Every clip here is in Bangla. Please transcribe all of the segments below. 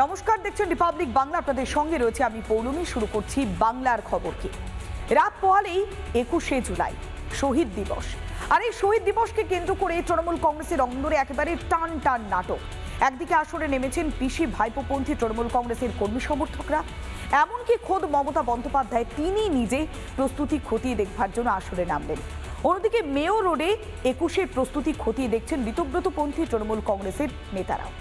নমস্কার, দেখছেন রিপাবলিক বাংলা। আপনাদের সঙ্গে রয়েছে আমি পৌলমী। শুরু করছি বাংলার খবর কি। রাত পোহালেই 21শে জুলাই শহীদ দিবস। আর এই শহীদ দিবসকে কেন্দ্র করে তৃণমূল কংগ্রেসের অন্দরে একেবারে টান টান নাটক। একদিকে আসরে নেমেছেন পিসি ভাইপোপন্থী তৃণমূল কংগ্রেসের কর্মী সমর্থকরা, এমনকি খোদ মমতা বন্দ্যোপাধ্যায় তিনি নিজে প্রস্তুতি খতিয়ে দেখবার জন্য আসরে নামলেন। অন্যদিকে মেয়র রোডে 21শে প্রস্তুতি খতিয়ে দেখছেন ঋতব্রতপন্থী তৃণমূল কংগ্রেসের নেতারাও।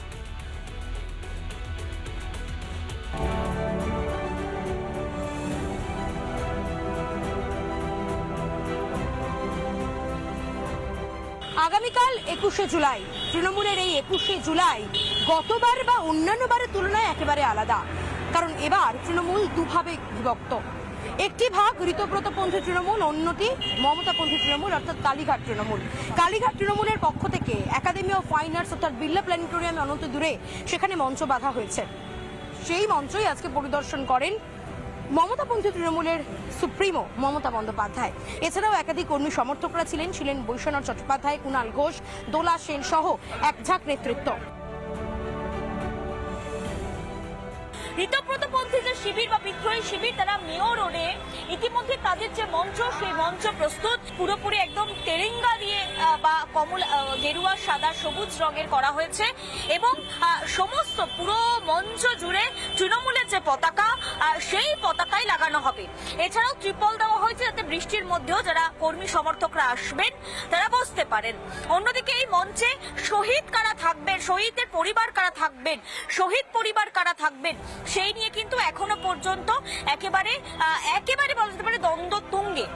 আগামীকাল 21শে জুলাই। তৃণমূলের এই 21শে জুলাই গতবার বা অন্যান্য বারের তুলনায় একেবারে আলাদা, কারণ এবার তৃণমূল দুভাবে বিভক্ত। একটি ভাগ ঋতব্রতপন্থী তৃণমূল, অন্যটি মমতাপন্থী তৃণমূল অর্থাৎ কালীঘাট তৃণমূল। কালীঘাট তৃণমূলের পক্ষ থেকে একাডেমি অফ ফাইন আর্টস অর্থাৎ বিড়লা প্ল্যানেটোরিয়ামে অনন্ত দূরে সেখানে মঞ্চ বাঁধা হয়েছে। সেই মঞ্চই আজকে পরিদর্শন করেন মমতাপন্থী তৃণমূলের সুপ্রিমো মমতা বন্দ্যোপাধ্যায়। এছাড়াও একাধিক কর্মী সমর্থকরা ছিলেন বৈশ্বনাথ চট্টোপাধ্যায়, কুণাল ঘোষ, দোলা সেন সহ এক ঝাঁক নেতৃত্ব। ঋতব্রতপন্থী যে শিবির বা বিদ্রোহী শিবির, তারা মেয়র রোডে ইতিমধ্যে তাদের যে মঞ্চ, সেই মঞ্চ প্রস্তুত পুরোপুরি একদম তেরেঙ্গা দিয়ে বা কমল গেরুয়া সাদা সবুজ রঙের করা হয়েছে এবং সমস্ত পুরো মঞ্চ জুড়ে তৃণমূলের যে পতাকা সেই পতাকাই লাগানো হবে। এছাড়াও ত্রিপল দেওয়া হয়েছে যাতে বৃষ্টির মধ্যেও যারা কর্মী সমর্থকরা আসবেন তারা বসতে পারেন। অন্যদিকে এই মঞ্চে শহীদ কারা থাকবেন, শহীদদের পরিবার কারা থাকবেন, শহীদ পরিবার কারা থাকবেন সেই নিয়ে কিন্তু এখনো পর্যন্ত একেবারে বলা যেতে পারে দ্বন্দ্ব তুঙ্গে।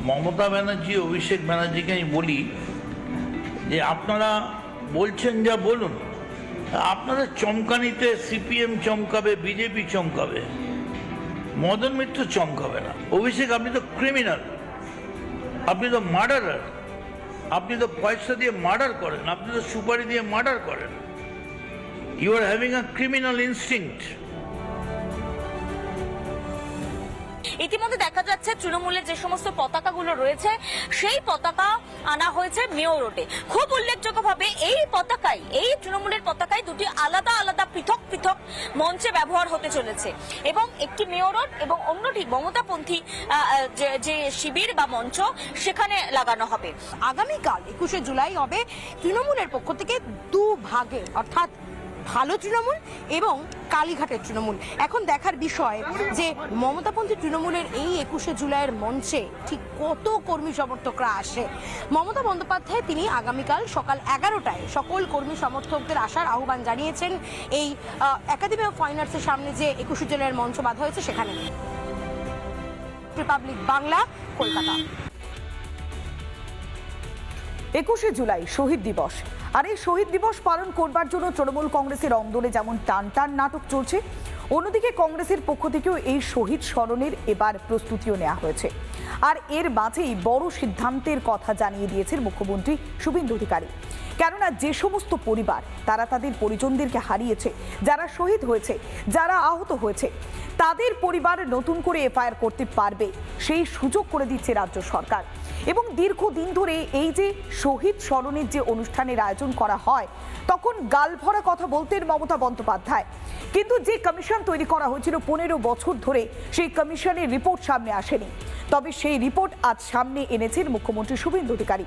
মমতা ব্যানার্জি, অভিষেক ব্যানার্জিকে আমি বলি যে আপনারা বলছেন যা বলুন, আপনাদের চমকানিতে সিপিএম চমকাবে, বিজেপি চমকাবে, মদন মিত্র চমকাবে না। অভিষেক, আপনি তো ক্রিমিনাল, আপনি তো মার্ডারার, আপনি তো পয়সা দিয়ে মার্ডার করেন, আপনি তো সুপারি দিয়ে মার্ডার করেন। You are having a criminal instinct. ইতিমধ্যে দেখা যাচ্ছে তৃণমূলের যে সমস্ত পতাকাগুলো রয়েছে সেই পতাকা আনা হয়েছে মেয়র রোডে। খুব উল্লেখযোগ্যভাবে এই পতাকায়, এই তৃণমূলের পতাকায় দুটি আলাদা আলাদা পৃথক পৃথক মঞ্চে ব্যবহার হতে চলেছে এবং একটি মেয়র রোড এবং অন্যটি মমতাপন্থী যে শিবির বা মঞ্চ সেখানে লাগানো হবে। আগামীকাল 21শে জুলাই হবে তৃণমূলের পক্ষ থেকে দু ভাগে, অর্থাৎ ভালো তৃণমূল এবং কালীঘাটের তৃণমূল। এখন দেখার বিষয় যে মমতাপন্থী তৃণমূলের এই 21শে জুলাইয়ের মঞ্চে ঠিক কত কর্মী সমর্থকরা আসে। মমতা বন্দ্যোপাধ্যায় তিনি আগামীকাল সকাল 11টায় সকল কর্মী সমর্থকদের আসার আহ্বান জানিয়েছেন এই একাডেমি অফ ফাইন আর্টসের সামনে যে 21শে জুলাইয়ের মঞ্চ বাঁধা হয়েছে সেখানে। রিপাবলিক বাংলা, কলকাতা। 21শে জুলাই শহীদ দিবস। আর এই শহীদ দিবস পালন করবার জন্য তৃণমূল কংগ্রেসের অন্দরে যেমন টান টান নাটক চলছে, অন্যদিকে কংগ্রেসের পক্ষ থেকেও এই শহীদ স্মরণের এবার প্রস্তুতিও নেওয়া হয়েছে। আর এর মাঝেই বড় সিদ্ধান্তের কথা জানিয়ে দিয়েছেন মুখ্যমন্ত্রী শুভেন্দু অধিকারী। কেননা যে সমস্ত পরিবার তারা তাদের পরিজনদেরকে হারিয়েছে, যারা শহীদ হয়েছে, যারা আহত হয়েছে, তাদের পরিবার নতুন করে এফআইআর করতে পারবে সেই সুযোগ করে দিচ্ছে রাজ্য সরকার। এবং দীর্ঘদিন ধরে এই যে শহীদ স্মরণের যে অনুষ্ঠানের আয়োজন করা হয় তখন গালভরা কথা বলতেন মমতা বন্দ্যোপাধ্যায়, কিন্তু যে কমিশন তৈরি করা হয়েছিল 15 বছর ধরে সেই কমিশনের রিপোর্ট সামনে আসেনি। তবে সেই রিপোর্ট আজ সামনে এনেছেন মুখ্যমন্ত্রী শুভেন্দু অধিকারী।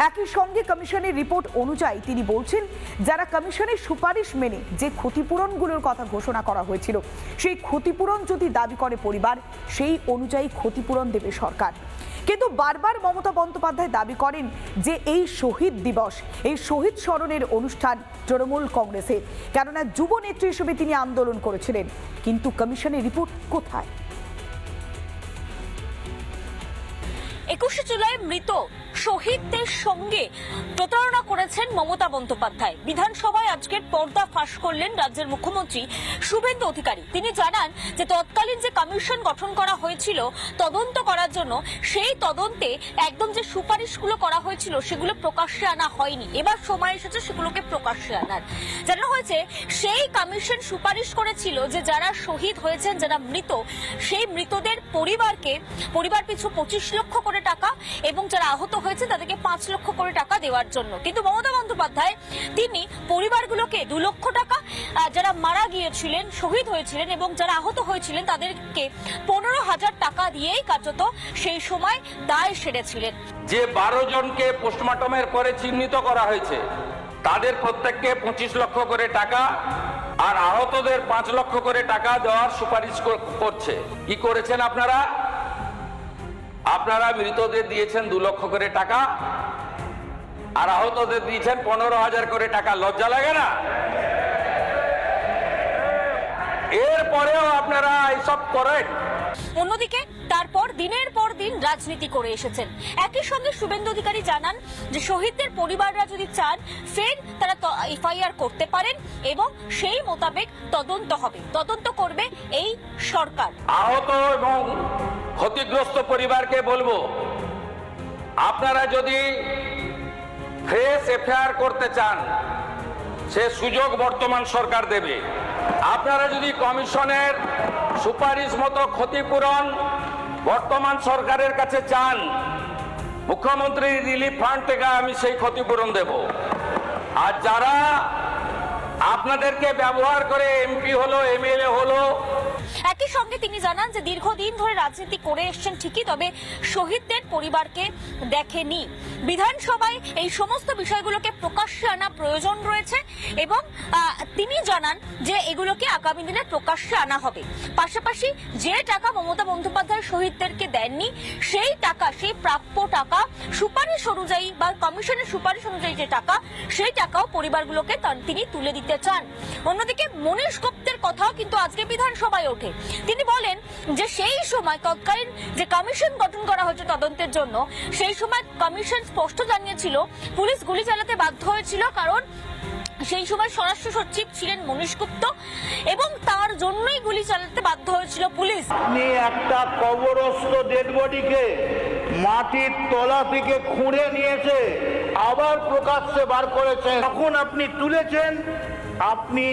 একই সঙ্গে কমিশনের রিপোর্ট অনুযায়ী তিনি বলছেন যারা কমিশনের সুপারিশ মেনে যে ক্ষতিপূরণগুলোর কথা ঘোষণা করা হয়েছিল সেই ক্ষতিপূরণ যদি দাবি করে পরিবার, সেই অনুযায়ী ক্ষতিপূরণ দেবে সরকার। কিন্তু বারবার মমতা বন্দ্যোপাধ্যায় দাবি করেন যে এই শহীদ দিবস, এই শহীদ স্মরণের অনুষ্ঠান তৃণমূল কংগ্রেসের, কেননা যুব নেত্রী হিসেবে তিনি আন্দোলন করেছিলেন। কিন্তু কমিশনের রিপোর্ট কোথায়? 21শে জুলাই মৃত শহীদদের সঙ্গে প্রতারণা করেছেন মমতা বন্দ্যোপাধ্যায়। বিধানসভায় আজকের পর্দা ফাঁস করলেন রাজ্যের মুখ্যমন্ত্রী শুভেন্দু অধিকারী। তিনি জানান যে তৎকালীন যে কমিশন গঠন করা হয়েছিল তদন্ত করার জন্য, সেই তদন্তে একদম যে সুপারিশগুলো করা হয়েছিল সেগুলো প্রকাশ্যে আনা হয়নি। এবার সময় এসেছে সেগুলোকে প্রকাশ্যে আনার। জানানো হয়েছে সেই কমিশন সুপারিশ করেছিল যে যারা শহীদ হয়েছেন, যারা মৃত, সেই মৃতদের পরিবার পিছু 25 লক্ষ করে টাকা এবং যারা আহত হয়েছে তাদেরকে 5 লক্ষ করে টাকা দেওয়ার জন্য, কিন্তু মমতা বন্দ্যোপাধ্যায় তিনি পরিবারগুলোকে 2 লক্ষ টাকা, যারা মারা গিয়েছিলেন, শহীদ হয়েছিলেন এবং যারা আহত হয়েছিলেন তাদেরকে 15,000 টাকা দিয়েই কার্যত সেই সময় দায় সেরেছিলেন। যে 12 জনকে পোস্টমর্টমের পরে চিহ্নিত করা হয়েছে তাদের প্রত্যেককে 25 লক্ষ করে টাকা আর আহতদের 5 লক্ষ করে টাকা দেওয়ার সুপারিশ করছে। কি করেছেন আপনারা? আপনারা মৃতদের দিয়েছেন 2 লক্ষ করে টাকা আর আহতদের দিয়েছেন 15,000 করে টাকা। লজ্জা লাগে না? এরপরেও আপনারা এইসব করেন। অন্যদিকে তারপর দিনের পর দিন রাজনীতি করে এসেছেন। একই সঙ্গে শুভেন্দু অধিকারী জানান যে শহীদদের পরিবাররা যদি চান ফের তারা এফআইআর করতে পারেন এবং সেই মোতাবেক তদন্ত হবে, তদন্ত করবে এই সরকার। আহত এবং ক্ষতিগ্রস্ত পরিবারকে বলবো, আপনারা যদি ফ্রেশ এফআইআর করতে চান সে সুযোগ বর্তমান সরকার দেবে। আপনারা যদি কমিশনের সুপারিশ মতো ক্ষতিপূরণ বর্তমান সরকারের কাছে চান, মুখ্যমন্ত্রী রিলিফ ফান্ড থেকে আমি সেই ক্ষতিপূরণ দেব। আর যারা আপনাদেরকে ব্যবহার করে এমপি হলো, এমএলএ হলো। একই সঙ্গে তিনি জানান যে দীর্ঘদিন ধরে রাজনীতি করে এসেছেন ঠিকই, তবে শহীদদের পরিবারকে দেখেনি। বিধানসভায় এই সমস্ত বিষয়গুলোকে প্রকাশ্যে আনা প্রয়োজন রয়েছে এবং তিনি জানান যে এগুলোকে আগামী দিনে প্রকাশ্যে আনা হবে। পাশাপাশি যে টাকা মমতা বন্দ্যোপাধ্যায় শহীদদেরকে দেননি সেই টাকা, সেই প্রাপ্য টাকা সুপারিশ অনুযায়ী বা কমিশনের সুপারিশ অনুযায়ী যে টাকা, সেই টাকাও পরিবারগুলোকে তিনি তুলে দিতে চান। অন্যদিকে মনীশ গুপ্তের কথাও কিন্তু আজকে বিধানসভায় ওঠে। তিনি বলেন যে সেই সময় তৎকালীন যে কমিশন গঠন করা হয়েছে তদন্তের জন্য, সেই সময় কমিশন স্পষ্ট জানিয়েছিল পুলিশ গুলি চালাতে বাধ্য হয়েছিল, কারণ সেই সময় স্বরাষ্ট্র সচিব ছিলেন মনীশ গুপ্ত এবং তার জন্যই গুলি চালাতে বাধ্য হয়েছিল পুলিশ। আপনি একটা কবরস্থ ডেড বডিকে মাটির তলা থেকে খুঁড়ে নিয়েছে, আবার প্রকাশ্যে বার করেছেন। তখন আপনি তুলেছেন, আপনি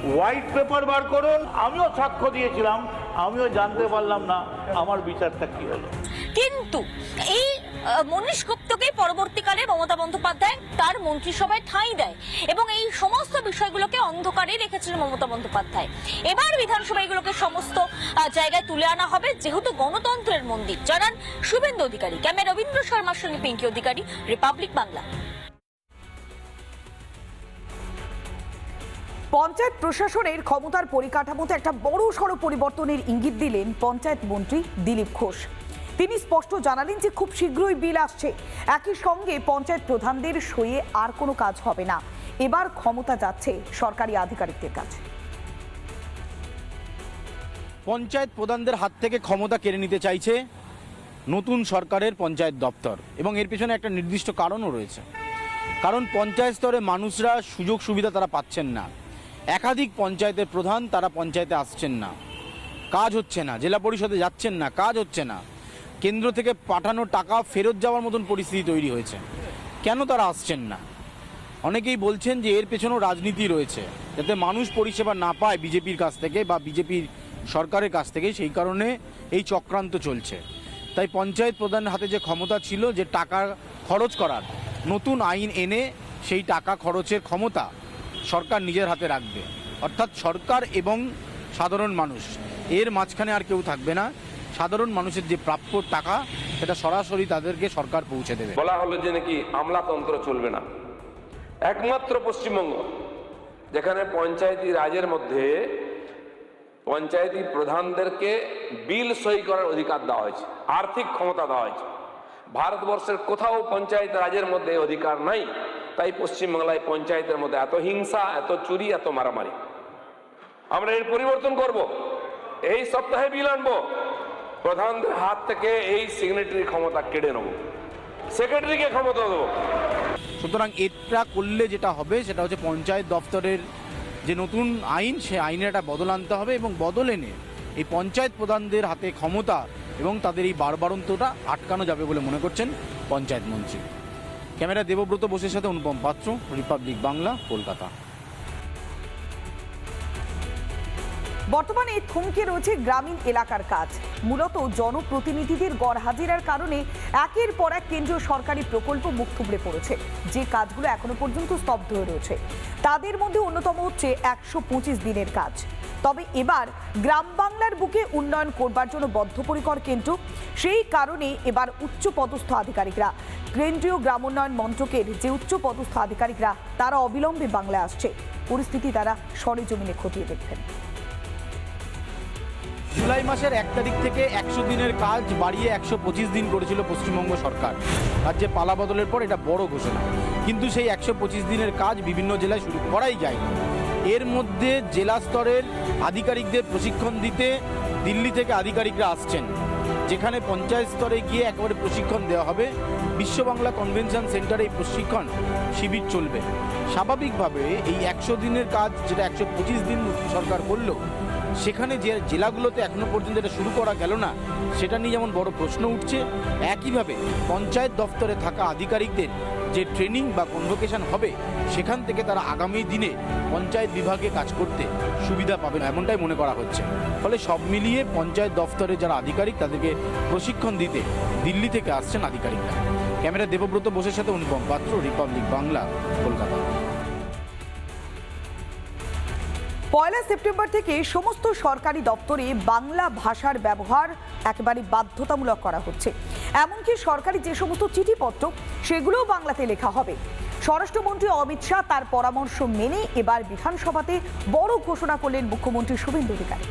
হোয়াইট পেপার বার করুন। আমিও সাক্ষ্য দিয়েছিলাম, আমিও জানতে পারলাম না আমার বিচারটা কি হলো। কিন্তু এই মনীশ গুপ্তকে পরবর্তীকালে মমতা বন্দ্যোপাধ্যায় তার মন্ত্রিসভায় ঠাঁই দেয় এবং এই সমস্ত বিষয়গুলোকে অন্ধকারে রেখেছিলেন মমতা বন্দ্যোপাধ্যায়। এবার বিধানসভা এগুলোকে সমস্ত জায়গায় তুলে আনা হবে, যেহেতু গণতন্ত্রের মন্দির, জানান শুভেন্দু অধিকারী। ক্যামেরা রবীন্দ্র শর্মার সঙ্গে পিঙ্কি অধিকারী, রিপাবলিক বাংলা। পঞ্চায়েত প্রশাসনের ক্ষমতার পরিকাঠামোতে একটা বড় সড় পরিবর্তনের ইঙ্গিত দিলেন পঞ্চায়েত মন্ত্রী দিলীপ ঘোষ। তিনি স্পষ্ট জানালেন যে খুব শীঘ্রই বিল আসছে, একই সঙ্গে পঞ্চায়েত প্রধানদের সইয়ে আর কোনো কাজ হবে না। এবার ক্ষমতা যাচ্ছে সরকারি আধিকারিকদের কাছে। পঞ্চায়েত প্রধানদের হাত থেকে ক্ষমতা কেড়ে নিতে চাইছে নতুন সরকারের পঞ্চায়েত দপ্তর, এবং এর পেছনে একটা নির্দিষ্ট কারণও রয়েছে। কারণ পঞ্চায়েত স্তরে মানুষরা সুযোগ সুবিধা তারা পাচ্ছেন না। একাধিক পঞ্চায়েতের প্রধান তারা পঞ্চায়েতে আসছেন না, কাজ হচ্ছে না। জেলা পরিষদে যাচ্ছেন না, কাজ হচ্ছে না। কেন্দ্র থেকে পাঠানো টাকা ফেরত যাওয়ার মতন পরিস্থিতি তৈরি হয়েছে। কেন তারা আসছেন না? অনেকেই বলছেন যে এর পেছনেও রাজনীতি রয়েছে, যাতে মানুষ পরিষেবা না পায় বিজেপির কাছ থেকে বা বিজেপির সরকারের কাছ থেকে, সেই কারণে এই চক্রান্ত চলছে। তাই পঞ্চায়েত প্রধানের হাতে যে ক্ষমতা ছিল, যে টাকা খরচ করার, নতুন আইন এনে সেই টাকা খরচের ক্ষমতা সরকার নিজের হাতে রাখবে। অর্থাৎ সরকার এবং সাধারণ মানুষ, এর মাঝখানে আর কেউ থাকবে না। সাধারণ মানুষের যে প্রাপ্য টাকা, সেটা সরাসরি তাদেরকে সরকার পৌঁছে দেবে। বলা হলো যে নাকি আমলাতন্ত্র চলবে না। একমাত্র পশ্চিমবঙ্গ যেখানে পঞ্চায়েতি রাজের মধ্যে পঞ্চায়েতি প্রধানদেরকে বিল সই করার অধিকার দেওয়া হয়েছে, আর্থিক ক্ষমতা দেওয়া হয়েছে। ভারতবর্ষের কোথাও পঞ্চায়েত রাজের মধ্যে অধিকার নাই। তাই পশ্চিমবাংলায় পঞ্চায়েতের মধ্যে এত হিংসা, এত চুরি, এত মারামারি। আমরা এর পরিবর্তন করব। এই সপ্তাহে বিল আনবো, প্রধানদের হাত থেকে এই সিগনেটারি ক্ষমতা কেড়ে নেব, সেক্রেটারিকে ক্ষমতা দেবো। সুতরাং এটা করলে যেটা হবে সেটা হচ্ছে পঞ্চায়েত দপ্তরের যে নতুন আইন, সেই আইনের একটা বদল আনতে হবে এবং বদল এনে এই পঞ্চায়েত প্রধানদের হাতে ক্ষমতা এবং তাদের এই বাড়বাড়ন্তটা আটকানো যাবে বলে মনে করছেন পঞ্চায়েত মন্ত্রী। ক্যামেরা দেবব্রত বসুর সাথে অনুপম পাত্র, রিপাবলিক বাংলা, কলকাতা। বর্তমানে থমকে রয়েছে গ্রামীণ এলাকার কাজ। মূলত জনপ্রতিনিধিদের গড়হাজিরার কারণে একের পর এক কেন্দ্রীয় সরকারি প্রকল্প মুখ থুবড়ে পড়েছে। যে কাজগুলো এখনো পর্যন্ত স্তব্ধ হয়ে রয়েছে তাদের মধ্যে অন্যতম হচ্ছে 125 দিনের কাজ। তবে এবার গ্রাম বাংলার বুকে উন্নয়ন করবার জন্য বদ্ধপরিকর কেন্দ্র। সেই কারণে এবার উচ্চ পদস্থ আধিকারিকরা, কেন্দ্রীয় গ্রামোন্নয়ন মন্ত্রকের যে উচ্চ পদস্থ আধিকারিকরা তারা অবিলম্বে বাংলায় আসছে। পরিস্থিতি তারা সরেজমিনে খতিয়ে দেখবেন। জুলাই মাসের 1 তারিখ থেকে 100 দিনের কাজ বাড়িয়ে 125 দিন করেছিল পশ্চিমবঙ্গ সরকার। রাজ্যে পালা বদলের পর এটা বড় ঘোষণা, কিন্তু সেই 125 দিনের কাজ বিভিন্ন জেলায় শুরু করাই যায়নি। এর মধ্যে জেলা স্তরের আধিকারিকদের প্রশিক্ষণ দিতে দিল্লি থেকে আধিকারিকরা আসছেন, যেখানে পঞ্চায়েত স্তরে গিয়ে একেবারে প্রশিক্ষণ দেওয়া হবে। বিশ্ব বাংলা কনভেনশন সেন্টারে এই প্রশিক্ষণ শিবির চলবে। স্বাভাবিকভাবে এই 100 দিনের কাজ যেটা 125 দিন সরকার করলো, সেখানে যে জেলাগুলোতে এখনো পর্যন্ত এটা শুরু করা গেল না, সেটা নিয়ে যেমন বড় প্রশ্ন উঠছে, একইভাবে পঞ্চায়েত দপ্তরে থাকা আধিকারিকদের যে ট্রেনিং বা কনভোকেশন হবে, সেখান থেকে তারা আগামী দিনে পঞ্চায়েত বিভাগে কাজ করতে সুবিধা পাবেন এমনটাই মনে করা হচ্ছে। ফলে সব মিলিয়ে পঞ্চায়েত দপ্তরে যারা আধিকারিক তাদেরকে প্রশিক্ষণ দিতে দিল্লি থেকে আসছেন আধিকারিকরা। ক্যামেরা দেবব্রত বোসের সাথে অনুপম পাত্র, রিপাবলিক বাংলা, কলকাতা। 1 সেপ্টেম্বর থেকে সমস্ত সরকারি দপ্তরে বাংলা ভাষার ব্যবহার একেবারে বাধ্যতামূলক করা হচ্ছে। এমনকি সরকারি যে সমস্ত চিঠিপত্র সেগুলোও বাংলাতে লেখা হবে। স্বরাষ্ট্রমন্ত্রী অমিত শাহ তার পরামর্শ মেনে এবার বিধানসভাতে বড় ঘোষণা করলেন মুখ্যমন্ত্রী শুভেন্দু অধিকারী।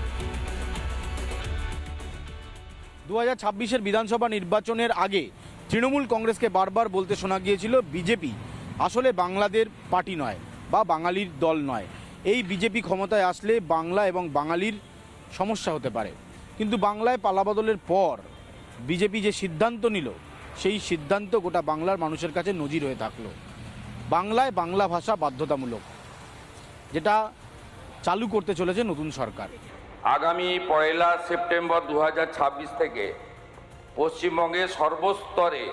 2026-এর বিধানসভা নির্বাচনের আগে তৃণমূল কংগ্রেসকে বারবার বলতে শোনা গিয়েছিল বিজেপি আসলে বাংলাদের পার্টি নয় বা বাঙালির দল নয়। এই বিজেপি ক্ষমতায় আসলে বাংলা এবং বাঙালির সমস্যা হতে পারে। কিন্তু বাংলায় পালাবদলের পর বিজেপি যে সিদ্ধান্ত নিল, সেই সিদ্ধান্ত গোটা বাংলার মানুষের কাছে নজির হয়ে থাকলো। বাংলায় বাংলা ভাষা বাধ্যতামূলক, যেটা চালু করতে চলেছে নতুন সরকার। আগামী 1 সেপ্টেম্বর 2026 থেকে পশ্চিমবঙ্গের সর্বস্তরে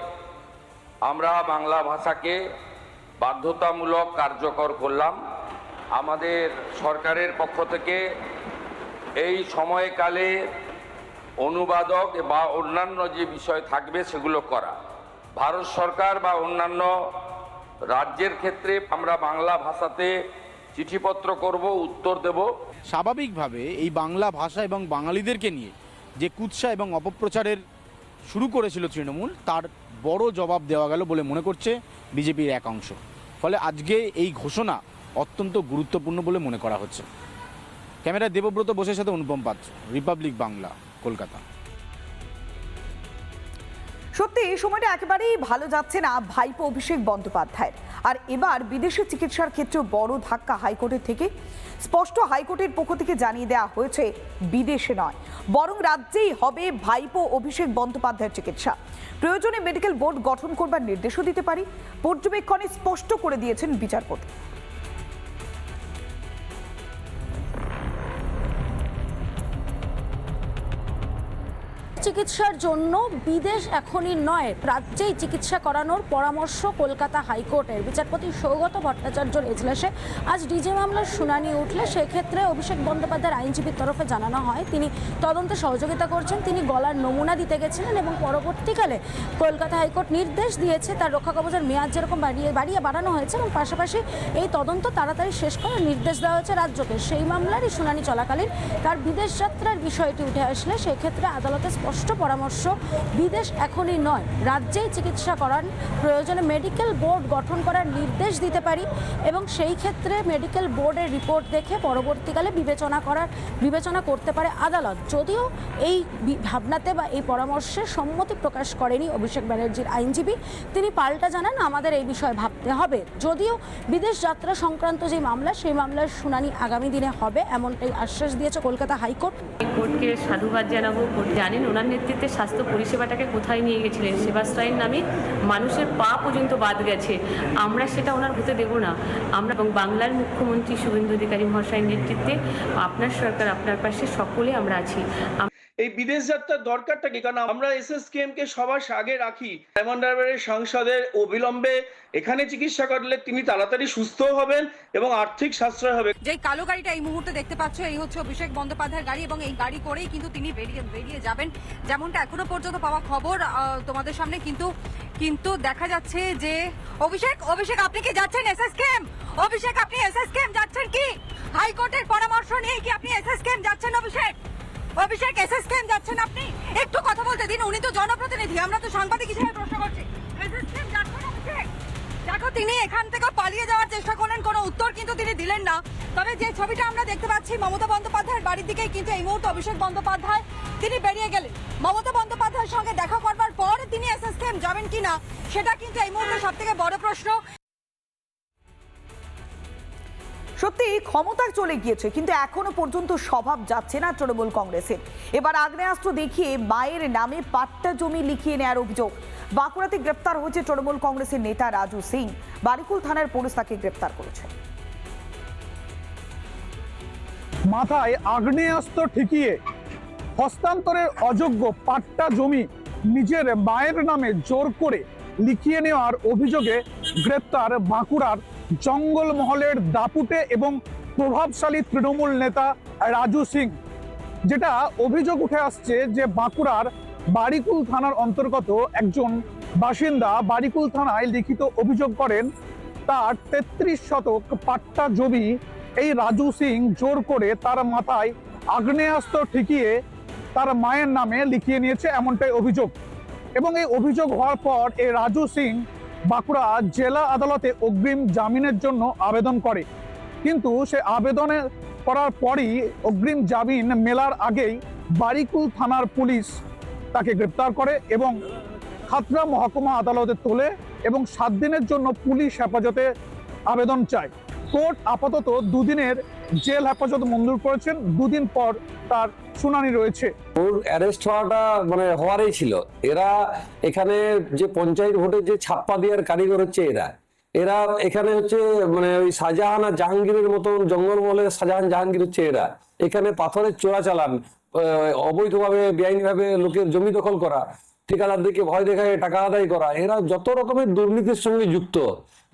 আমরা বাংলা ভাষাকে বাধ্যতামূলক কার্যকর করলাম। আমাদের সরকারের পক্ষ থেকে এই সময়কালে অনুবাদক বা অন্যান্য যে বিষয় থাকবে সেগুলো করা। ভারত সরকার বা অন্যান্য রাজ্যের ক্ষেত্রে আমরা বাংলা ভাষাতে চিঠিপত্র করব, উত্তর দেব। স্বাভাবিকভাবে এই বাংলা ভাষা এবং বাঙালিদেরকে নিয়ে যে কুৎসা এবং অপপ্রচারের শুরু করেছিল তৃণমূল, তার বড় জবাব দেওয়া গেল বলে মনে করছে বিজেপির এক অংশ। ফলে আজকে এই ঘোষণা অত্যন্ত গুরুত্বপূর্ণ বলে মনে করা হচ্ছে। ক্যামেরা দেবব্রত বোসের সাথে অনুপম পাত্র, রিপাবলিক বাংলা, কলকাতা। সত্যি এই সময়টা একেবারেই ভালো যাচ্ছে না ভাইপো অভিষেক বন্দ্যোপাধ্যায়ের। আর এবার বিদেশে চিকিৎসার ক্ষেত্রে বড় ধাক্কা হাইকোর্টের থেকে। স্পষ্ট হাইকোর্টের পক্ষ থেকে জানিয়ে দেওয়া হয়েছে বিদেশে নয়, বরং রাজ্যেই হবে ভাইপো অভিষেক বন্দ্যোপাধ্যায়ের চিকিৎসা। প্রয়োজনে মেডিকেল বোর্ড গঠন করবার নির্দেশও দিতে পারি, পর্যবেক্ষণে স্পষ্ট করে দিয়েছেন বিচারপতি। চিকিৎসার জন্য বিদেশ এখনই নয়, রাজ্যেই চিকিৎসা করানোর পরামর্শ কলকাতা হাইকোর্টের। বিচারপতি সৌগত ভট্টাচার্যর এজলাসে আজ ডিজে মামলার শুনানি উঠলে সেক্ষেত্রে অভিষেক বন্দ্যোপাধ্যায়ের আইনজীবীর তরফে জানানো হয় তিনি তদন্তে সহযোগিতা করছেন। তিনি গলার নমুনা দিতে গেছিলেন এবং পরবর্তীকালে কলকাতা হাইকোর্ট নির্দেশ দিয়েছে তার রক্ষা কবচের মেয়াদ যেরকম বাড়িয়ে বাড়ানো হয়েছে এবং পাশাপাশি এই তদন্ত তাড়াতাড়ি শেষ করার নির্দেশ দেওয়া হয়েছে রাজ্যকে। সেই মামলারই শুনানি চলাকালীন তার বিদেশ যাত্রার বিষয়টি উঠে আসলে সেক্ষেত্রে আদালতে স্পষ্ট পরামর্শ বিদেশ এখনই নয়, রাজ্যেই চিকিৎসা করান। প্রয়োজনে মেডিকেল বোর্ড গঠন করার নির্দেশ দিতে পারি এবং সেই ক্ষেত্রে মেডিকেল বোর্ডের রিপোর্ট দেখে পরবর্তীকালে বিবেচনা করতে পারে আদালত। যদিও এই ভাবনাতে বা এই পরামর্শে সম্মতি প্রকাশ করেনি অভিষেক ব্যানার্জির আইনজীবী। তিনি পাল্টা জানান আমাদের এই বিষয়ে ভাবতে হবে। যদিও বিদেশ যাত্রা সংক্রান্ত যে মামলা, সেই মামলার শুনানি আগামী দিনে হবে এমনটাই আশ্বাস দিয়েছে কলকাতা হাইকোর্ট। কোর্টকে সাধুবাদ জানাবো। কোর্ট জানেন ওনার নেতৃত্বে স্বাস্থ্য পরিষেবাটাকে কোথায় নিয়ে গেছিলেন, সেবাশ্রয়ের নামে মানুষের পা পর্যন্ত বাদ গেছে। আমরা সেটা ওনার হতে দেব না। আমরা এবং বাংলার মুখ্যমন্ত্রী শুভেন্দু অধিকারী মহাশয়ের নেতৃত্বে আপনার সরকার, আপনার পাশে সকলে আমরা আছি। এই বিদেশ যাত্রার দরকারটা কি? কারণ আমরা এসএসকেএম কে সবার আগে রাখি। ডায়মন্ড হারবারের সাংসদের অবিলম্বে এখানে চিকিৎসা করলে তিনি তাড়াতাড়ি সুস্থ হবেন এবং আর্থিক সাশ্রয় হবে। যে কালো গাড়িটা এই মুহূর্তে দেখতে পাচ্ছ, এই হচ্ছে অভিষেক বন্দ্যোপাধ্যায়ের গাড়ি এবং এই গাড়ি করেই কিন্তু তিনি বেরিয়ে যাবেন, যেমনটা এখনো পর্যন্ত পাওয়া খবর তোমাদের সামনে। কিন্তু দেখা যাচ্ছে যে অভিষেক আপনি কি যাচ্ছেন এসএসকেএম? অভিষেক আপনি এসএসকেএম যাচ্ছেন কি? হাইকোর্টের পরামর্শ নিয়ে কি আপনি এসএসকেএম যাচ্ছেন? অভিষেক এসএসকেএম যাচ্ছেন আপনি? একটু কথা বলতে দিন, উনি তো জনপ্রতিনিধি, আমরা তো সাংবাদিক হিসেবে প্রশ্ন করছি। এসএসকেএম যাচ্ছেন অভিষেক? দেখো, তিনি এখান থেকে পালিয়ে যাওয়ার চেষ্টা করলেন, কোনো উত্তর কিন্তু তিনি দিলেন না। তবে যে ছবিটা আমরা দেখতে পাচ্ছি মমতা বন্দ্যোপাধ্যায়ের বাড়ির দিকেই কিন্তু এই মুহূর্তে অভিষেক বন্দ্যোপাধ্যায় তিনি বেরিয়ে গেলেন। মমতা বন্দ্যোপাধ্যায়ের সঙ্গে দেখা করবার পর তিনি এসএসকেএম যাবেন কিনা সেটা কিন্তু এই মুহূর্তে সব থেকে বড় প্রশ্ন। সত্যি ক্ষমতায় চলে গিয়েছে, কিন্তু এখনো পর্যন্ত স্বভাব যাচ্ছে না তৃণমূল কংগ্রেসের। এবার আগ্নেয়াস্ত্র দেখিয়ে মায়ের নামে পাট্টা জমি লিখিয়ে নেওয়ার অভিযোগ। বাঁকুড়াতে গ্রেপ্তার হয়েছে তৃণমূল কংগ্রেসের নেতা রাজু সিং। বারিকুল থানার পুলিশ তাকে গ্রেপ্তার করেছে। মাথায় আগ্নেয়াস্ত্র ঠেকিয়ে হস্তান্তরের অযোগ্য পাট্টা জমি নিজের মায়ের নামে জোর করে লিখিয়ে নেওয়ার অভিযোগে গ্রেপ্তার বাঁকুড়ার জঙ্গলমহলের দাপুটে এবং প্রভাবশালী তৃণমূল নেতা রাজু সিং। যেটা অভিযোগ উঠে আসছে যে বাঁকুড়ার বারিকুল থানার অন্তর্গত একজন বাসিন্দা বারিকুল থানায় লিখিত অভিযোগ করেন তার 33 শতক পাট্টা জমি এই রাজু সিং জোর করে তার মাথায় আগ্নেয়াস্ত্র ঠেকিয়ে তার মায়ের নামে লিখিয়ে নিয়েছে, এমনটাই অভিযোগ। এবং এই অভিযোগ হওয়ার পর এই রাজু সিং বাঁকুড়া জেলা আদালতে অগ্রিম জামিনের জন্য আবেদন করে, কিন্তু সে আবেদনে করার পরই অগ্রিম জামিন মেলার আগেই বারিকুল থানার পুলিশ তাকে গ্রেপ্তার করে এবং খাতড়া মহকুমা আদালতে তোলে এবং 7 দিনের জন্য পুলিশ হেফাজতে আবেদন চায়। কোর্ট আপাতত 2 দিনের জেল হেফাজত মঞ্জুর করেছেন, 2 দিন পর তার শুনানি রয়েছে। ওর অ্যারেস্ট হওয়াটা হওয়ারই ছিল। এরা এখানে যে পঞ্চায়েত ভোটের যে ছাপ্পা দেওয়ার কারিগর হচ্ছে এরা এখানে হচ্ছে ওই শাহজাহান আর জাহাঙ্গীরের মতন জঙ্গলমহলের শাহজাহান জাহাঙ্গীর হচ্ছে এরা। এখানে পাথরের চোরাচালান, অবৈধভাবে বেআইনিভাবে লোকের জমি দখল করা, ঠিকাদারদেরকে ভয় দেখায় টাকা আদায় করা, এরা যত রকমের দুর্নীতির সঙ্গে যুক্ত।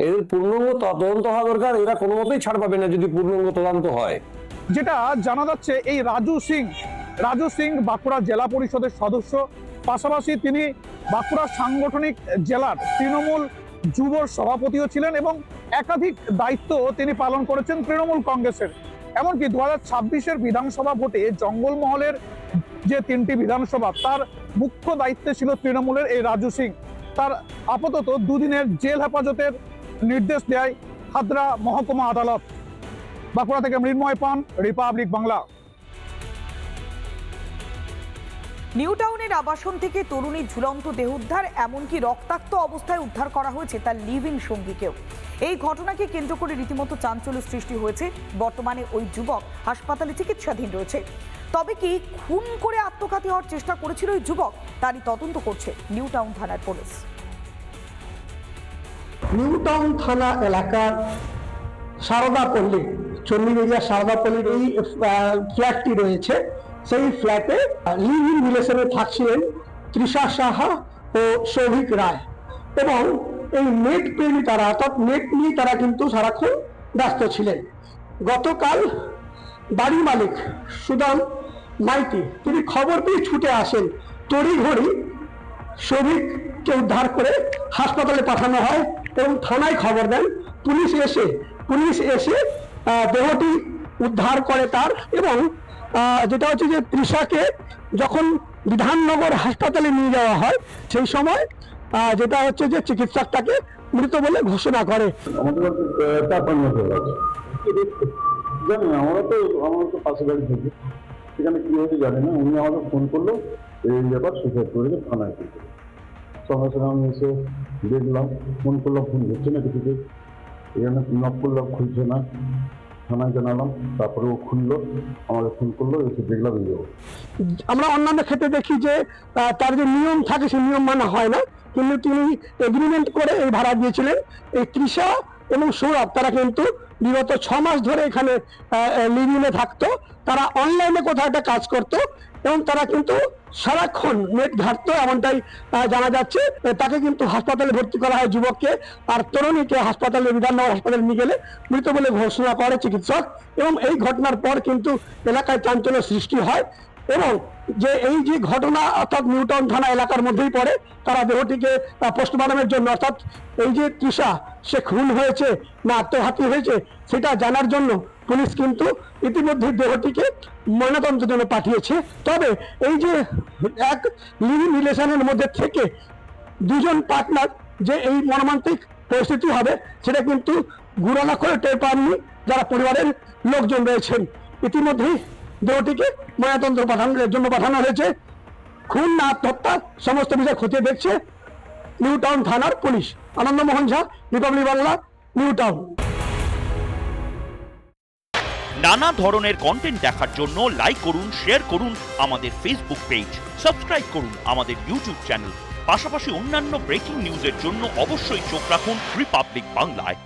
এদের পূর্ণাঙ্গ তদন্ত হওয়া দরকার। এরা কোনো মতেই ছাড় পাবে না যদি পূর্ণাঙ্গ তদন্ত হয়। যেটা জানা যাচ্ছে এই রাজু সিং বাঁকুড়া জেলা পরিষদের সদস্য, পাশাপাশি তিনি বাঁকুড়া সাংগঠনিক জেলার তৃণমূল যুবর সভাপতিও ছিলেন এবং একাধিক দায়িত্ব তিনি পালন করেছেন তৃণমূল কংগ্রেসের। এমনকি 2026-এর বিধানসভা ভোটে জঙ্গলমহলের যে 3টি বিধানসভা তার মুখ্য দায়িত্বে ছিল তৃণমূলের এই রাজু সিং। তার আপাতত 2 দিনের জেল হেফাজতের নির্দেশ দেয় খাতড়া মহকুমা আদালত। বাঁকুড়া থেকে মৃন্ময় পান, রিপাবলিক বাংলা। নিউ টাউনের আবাসন থেকে তরুণীর ঝুলন্ত দেহ উদ্ধার, এমনকি রক্তাক্ত অবস্থায় উদ্ধার করা হয়েছে তার লিভ ইন সঙ্গীকেও। এই ঘটনাকে কেন্দ্র করে রীতিমতো চাঞ্চল্য সৃষ্টি হয়েছে। বর্তমানে ওই যুবক হাসপাতালে চিকিৎসাধীন রয়েছে। তবে কি খুন করে আত্মঘাতী হওয়ার চেষ্টা করেছিল ওই যুবক, তারই তদন্ত করছে নিউ টাউন থানার পুলিশ। নিউ টাউন থানা এলাকার সারদাপল্লী, চন্ডীবেড়িয়া সারদাপল্লীর এই ফ্ল্যাটটি রয়েছে। সেই ফ্ল্যাটে লিভ ইন রিলেশনে থাকছিলেন তৃষা সাহা ও সৌভিক রায় এবং এই নেট প্রেমী তারা, অর্থাৎ নেট নিয়ে তারা কিন্তু সারাক্ষণ ব্যস্ত ছিলেন। গতকাল বাড়ি মালিক সুদাম মাইতি তিনি খবর পেয়ে ছুটে আসেন। তড়িঘড়ি সৌভিককে উদ্ধার করে হাসপাতালে পাঠানো হয় এবং থানায় খবর দেন। পুলিশ এসে দেহটি উদ্ধার করে তার, এবং যেটা হচ্ছে যে তৃষাকে যখন বিধাননগর হাসপাতালে নিয়ে যাওয়া হয় সেই সময় যেটা হচ্ছে যে চিকিৎসক তাকে মৃত বলে ঘোষণা করে। আমরা তো পাশে বাড়ি থাকি, সেখানে কি হয়েছে জানি না। উনি আমাকে ফোন করলো, এই ব্যাপার সুসাইড করেছে, থানায় সঙ্গে সঙ্গে আমি এসে দেখলাম, ফোন করলাম, ফোন ধরছে না কিছুতে, এখানে নক করলাম, খুলছে না, থানায় জানালাম, তারপরে ও খুললো, আমাকে ফোন করলো, এসে দেখলাম এই যাবো। আমরা অন্যান্য ক্ষেত্রে দেখি যে তার যে নিয়ম থাকে সেই নিয়ম মানা হয় না, কিন্তু তিনি এগ্রিমেন্ট করে এই ভাড়া দিয়েছিলেন। এই তৃষা এবং সৌরভ তারা কিন্তু বিগত 6 মাস ধরে এখানে লিভিংয়ে থাকতো, তারা অনলাইনে কোথাও একটা কাজ করতো এবং তারা কিন্তু সারাক্ষণ নেট ঘাটতো, এমনটাই জানা যাচ্ছে। তাকে কিন্তু হাসপাতালে ভর্তি করা হয় যুবককে, আর তরুণীকে হাসপাতালে বিধাননগর হাসপাতালে নিয়ে গেলে মৃত বলে ঘোষণা করে চিকিৎসক। এবং এই ঘটনার পর কিন্তু এলাকায় চাঞ্চল্য সৃষ্টি হয় এবং যে এই যে ঘটনা অর্থাৎ নিউটাউন থানা এলাকার মধ্যেই পড়ে, তারা দেহটিকে পোস্টমর্টমের জন্য অর্থাৎ এই যে তৃষা সে খুন হয়েছে না আত্মঘাতী হয়েছে সেটা জানার জন্য পুলিশ কিন্তু ইতিমধ্যে দেহটিকে ময়নাতদন্তের জন্য পাঠিয়েছে। তবে এই যে এক লিভিং রিলেশনের মধ্যে থেকে দুজন পার্টনার যে এই মর্মান্তিক পরিস্থিতি হবে সেটা কিন্তু গুড়ানা করে টের পাননি যারা পরিবারের লোকজন রয়েছেন। ইতিমধ্যেই দেহটিকে ময়নাতদন্ত পাঠানোর জন্য পাঠানো হয়েছে। খুন না আত্মহত্যা সমস্ত বিষয় খতিয়ে দেখছে নিউটাউন থানার পুলিশ। আনন্দমোহন ঝা, রিপাবলিক বাংলা, নিউটাউন। নানা ধরনের কন্টেন্ট দেখার জন্য লাইক করুন, শেয়ার করুন আমাদের ফেসবুক পেজ, সাবস্ক্রাইব করুন আমাদের ইউটিউব চ্যানেল। পাশাপাশি অন্যান্য ব্রেকিং নিউজের জন্য অবশ্যই চোখ রাখুন রিপাবলিক বাংলায়।